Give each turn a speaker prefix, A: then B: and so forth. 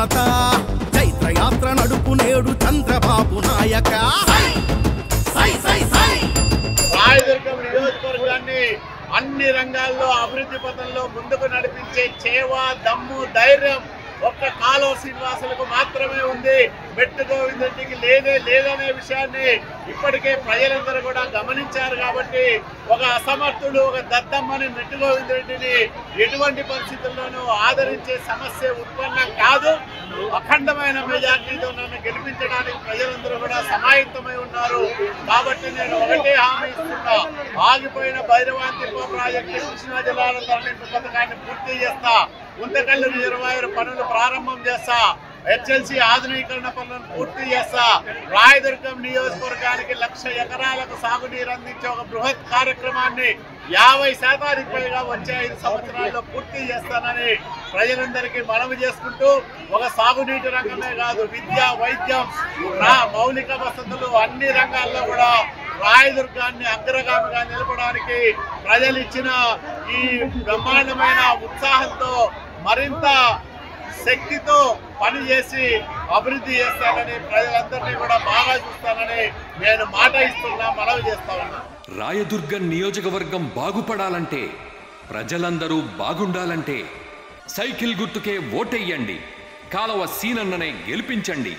A: ఘనత చైత్రయాత్ర నడుపు నేడు చంద్రబాబు నాయక
B: రాయదుర్గం నియోజకవర్గాన్ని అన్ని రంగాల్లో అభివృద్ధి పథంలో ముందుకు నడిపించే చేవ దమ్ము ధైర్యం ఒక్క కాలువ శ్రీనివాసులకు మాత్రమే ఉంది. మెట్టు గోవిందరెడ్డికి లేదనే విషయాన్ని ఇప్పటికే ప్రజలందరూ కూడా గమనించారు. కాబట్టి ఒక అసమర్థుడు ఒక దద్దమ్మని మెట్టు గోవిందరెడ్డిని ఎటువంటి పరిస్థితుల్లోనూ ఆదరించే సమస్య ఉత్పన్నం కాదు. అఖండమైన మెజార్టీతో నన్ను గెలిపించడానికి ప్రజలందరూ కూడా సమాయత్తమై ఉన్నారు. కాబట్టి నేను ఒకటే హామీ ఇస్తున్నా, ఆగిపోయిన భైరవాంతిప ప్రాజెక్టు కృష్ణా జిల్లాల తరలింపు పథకాన్ని పూర్తి చేస్తా, గుంతకల్లు రిజర్వాయర్ పనులు ప్రారంభం చేస్తా, హెచ్ఎల్సి ఆధునీకరణ పనులను పూర్తి చేస్తా, రాయదుర్గం నియోజకవర్గానికి 1,00,000 ఎకరాలకు సాగునీరు అందించే ఒక బృహత్ కార్యక్రమాన్ని 50% పైగా వచ్చే 5 సంవత్సరాల్లో పూర్తి చేస్తానని ప్రజలందరికీ మనవి చేసుకుంటూ, ఒక సాగునీటి రంగమే కాదు, విద్య వైద్యం మౌలిక వసతులు అన్ని రంగాల్లో కూడా రాయదుర్గాన్ని అగ్రగామిగా నిలపడానికి ప్రజలు ఇచ్చిన ఈ బ్రహ్మాండమైన ఉత్సాహంతో మరింత శక్తితో పనిచేసి అభివృద్ధి చేస్తానని ప్రజలందరినీ కూడా బాగా చూస్తానని నేను మాట ఇస్తున్నా, మనవి చేస్తా ఉన్నా.
C: రాయదుర్గం నియోజకవర్గం బాగుపడాలంటే, ప్రజలందరూ బాగుండాలంటే సైకిల్ గుర్తుకే ఓటెయ్యండి. కాలువ సీనన్ననే గెలిపించండి.